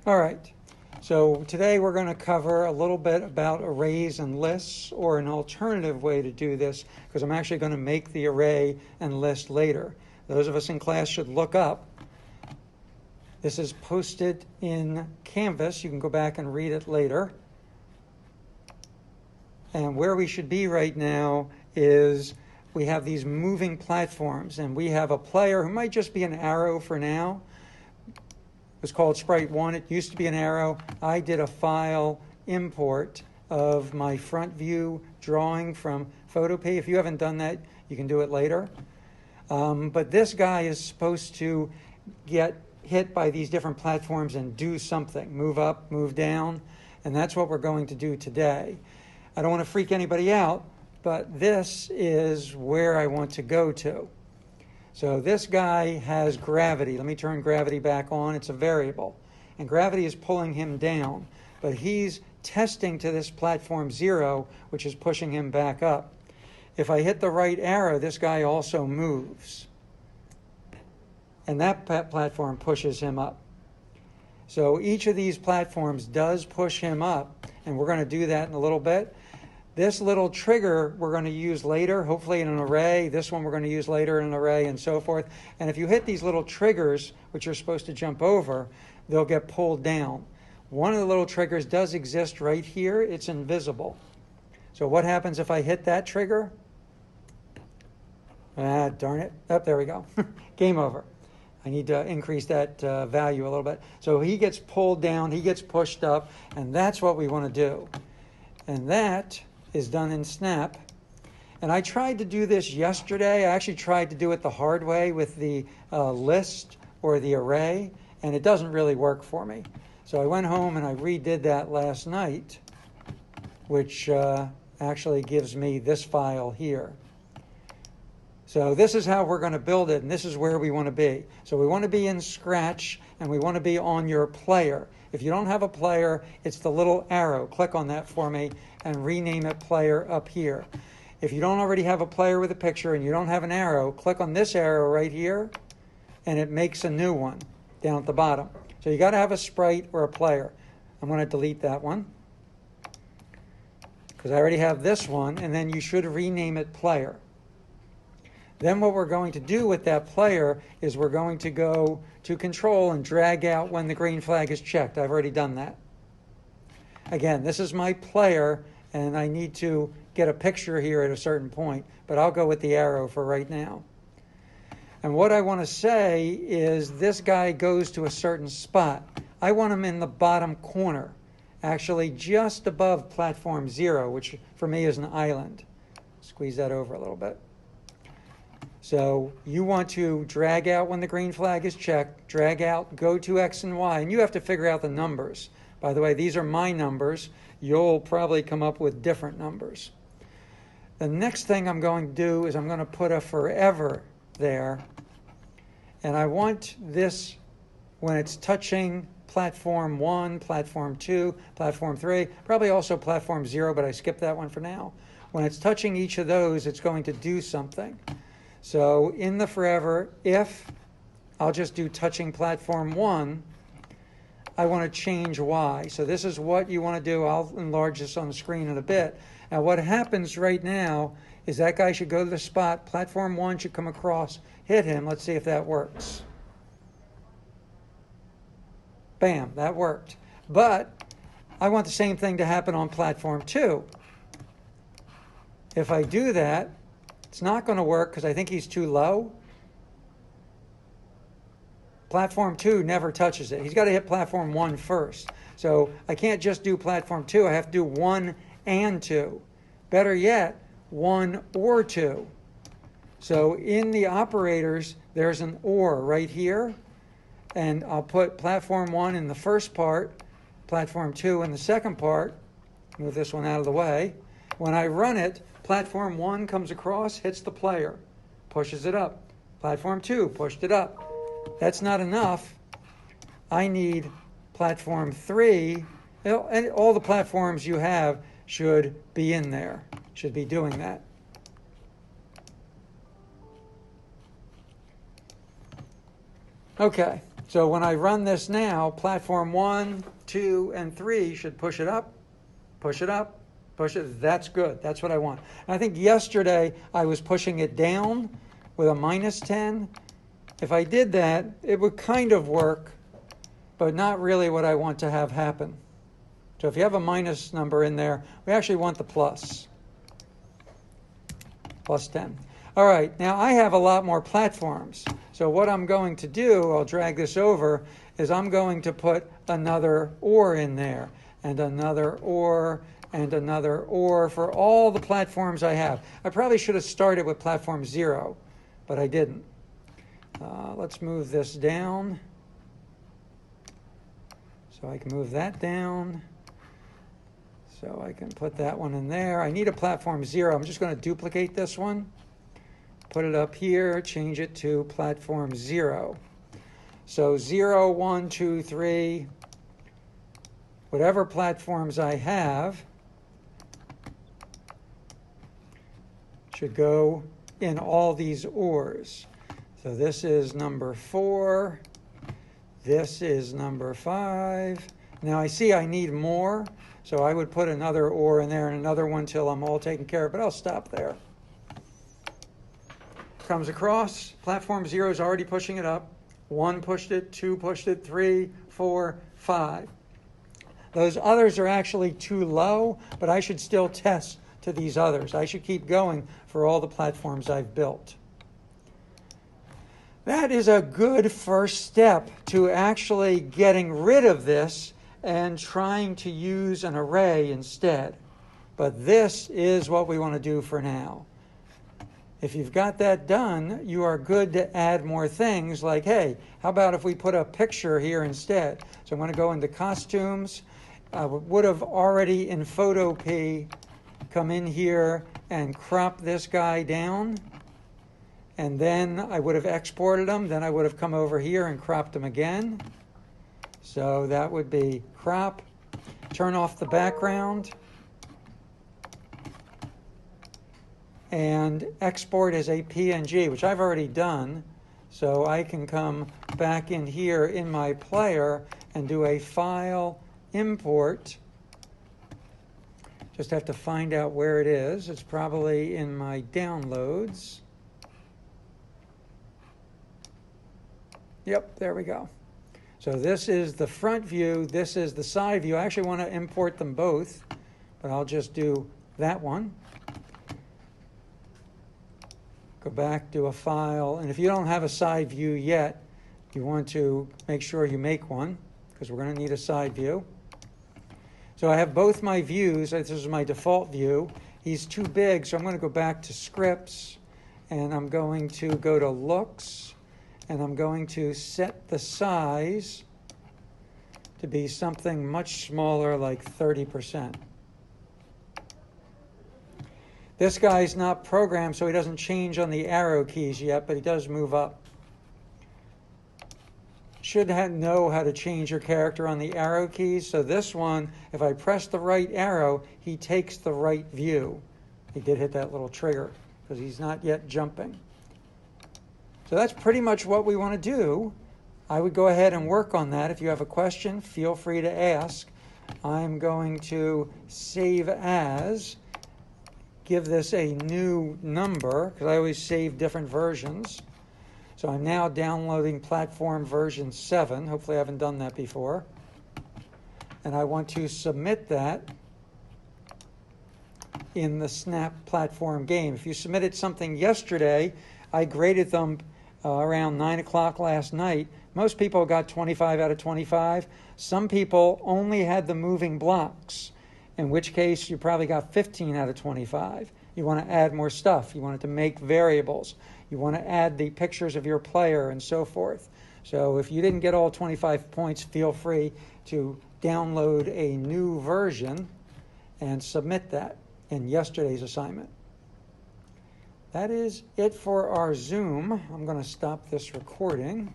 All right. So today we're going to cover a little bit about arrays and lists, or an alternative way to do this, because I'm actually going to make the array and list later. Those of us in class should look up. This is posted in Canvas. You can go back and read it later. And where we should be right now is we have these moving platforms, and we have a player who might just be an arrow for now. It was called Sprite1. It used to be an arrow. I did a file import of my front view drawing from Photopea. If you haven't done that, you can do it later. But this guy is supposed to get hit by these different platforms and do something, move up, move down, and that's what we're going to do today. I don't want to freak anybody out, but this is where I want to go to. So this guy has gravity. Let me turn gravity back on. It's a variable. And gravity is pulling him down. But he's testing to this platform 0, which is pushing him back up. If I hit the right arrow, this guy also moves. And that platform pushes him up. So each of these platforms does push him up. And we're going to do that in a little bit. This little trigger we're going to use later, hopefully in an array. This one we're going to use later in an array, and so forth. And if you hit these little triggers, which you're supposed to jump over, they'll get pulled down. One of the little triggers does exist right here. It's invisible. So what happens if I hit that trigger? Darn it. Oh, there we go. Game over. I need to increase that value a little bit. So he gets pulled down, he gets pushed up, and that's what we want to do. And that is done in Snap. And I tried to do this yesterday. I actually tried to do it the hard way with the list or the array, and it doesn't really work for me. So I went home and I redid that last night, which actually gives me this file here. So this is how we're going to build it, and this is where we want to be. So we want to be in Scratch, and we want to be on your player. If you don't have a player, it's the little arrow. Click on that for me and rename it player up here. If you don't already have a player with a picture and you don't have an arrow, click on this arrow right here, and it makes a new one down at the bottom. So you got to have a sprite or a player. I'm going to delete that one because I already have this one, and then you should rename it player. Then what we're going to do with that player is we're going to go to control and drag out when the green flag is checked. I've already done that. Again, this is my player, and I need to get a picture here at a certain point, but I'll go with the arrow for right now. And what I want to say is this guy goes to a certain spot. I want him in the bottom corner, actually just above platform 0, which for me is an island. Squeeze that over a little bit. So you want to drag out when the green flag is checked, drag out, go to X and Y, and you have to figure out the numbers. By the way, these are my numbers. You'll probably come up with different numbers. The next thing I'm going to do is I'm going to put a forever there, and I want this when it's touching platform 1, platform 2, platform 3, probably also platform 0, but I skipped that one for now. When it's touching each of those, it's going to do something. So in the forever, if I'll just do touching platform 1, I want to change Y. So this is what you want to do. I'll enlarge this on the screen in a bit. Now what happens right now is that guy should go to the spot. Platform 1 should come across, hit him. Let's see if that works. Bam, that worked. But I want the same thing to happen on platform 2. If I do that, it's not going to work because I think he's too low. Platform 2 never touches it. He's got to hit platform 1 first. So I can't just do platform 2. I have to do 1 and 2. Better yet, 1 or 2. So in the operators, there's an or right here. And I'll put platform 1 in the first part, platform 2 in the second part. Move this one out of the way. When I run it, platform 1 comes across, hits the player, pushes it up. Platform 2 pushed it up. That's not enough. I need platform 3. And all the platforms you have should be in there, should be doing that. Okay, So when I run this now, platform 1, 2, and 3 should push it up, push it up, push it. That's good. That's what I want. And I think yesterday I was pushing it down with a -10. If I did that, it would kind of work, but not really what I want to have happen. So if you have a minus number in there, we actually want the plus. +10. All right, now I have a lot more platforms. So what I'm going to do, I'll drag this over, is I'm going to put another OR in there, and another OR, and another OR for all the platforms I have. I probably should have started with platform 0, but I didn't. Let's move this down. So I can move that down. So I can put that one in there. I need a platform 0. I'm just going to duplicate this one. Put it up here, change it to platform 0. So 0, 1, 2, 3, whatever platforms I have should go in all these ORs. So this is number 4. This is number 5. Now I see I need more, so I would put another OR in there and another one till I'm all taken care of, but I'll stop there. Comes across, platform 0 is already pushing it up. 1 pushed it, 2 pushed it, 3, 4, 5. Those others are actually too low, but I should still test to these others. I should keep going for all the platforms I've built. That is a good first step to actually getting rid of this and trying to use an array instead. But this is what we want to do for now. If you've got that done, you are good to add more things like, hey, how about if we put a picture here instead? So I'm going to go into costumes. I would have already in Photopea come in here and crop this guy down. And then I would have exported them. Then I would have come over here and cropped them again. So that would be crop. Turn off the background. And export as a PNG, which I've already done. So I can come back in here in my player and do a file import. Just have to find out where it is. It's probably in my downloads. Yep, there we go. So this is the front view. This is the side view. I actually want to import them both, but I'll just do that one. Go back, do a file. And if you don't have a side view yet, you want to make sure you make one, because we're going to need a side view. So I have both my views. This is my default view. He's too big, so I'm going to go back to scripts, and I'm going to go to looks, and I'm going to set the size to be something much smaller, like 30%. This guy's not programmed, so he doesn't change on the arrow keys yet, but he does move up. Should know how to change your character on the arrow keys. So this one, if I press the right arrow, he takes the right view. He did hit that little trigger because he's not yet jumping. So that's pretty much what we want to do. I would go ahead and work on that. If you have a question, feel free to ask. I'm going to save as, give this a new number, because I always save different versions. So I'm now downloading platform version 7. Hopefully I haven't done that before. And I want to submit that in the Snap platform game. If you submitted something yesterday, I graded them around 9 o'clock last night. Most people got 25 out of 25. Some people only had the moving blocks, in which case you probably got 15 out of 25. You want to add more stuff. You want it to make variables. You want to add the pictures of your player and so forth. So if you didn't get all 25 points, feel free to download a new version and submit that in yesterday's assignment. That is it for our Zoom. I'm going to stop this recording.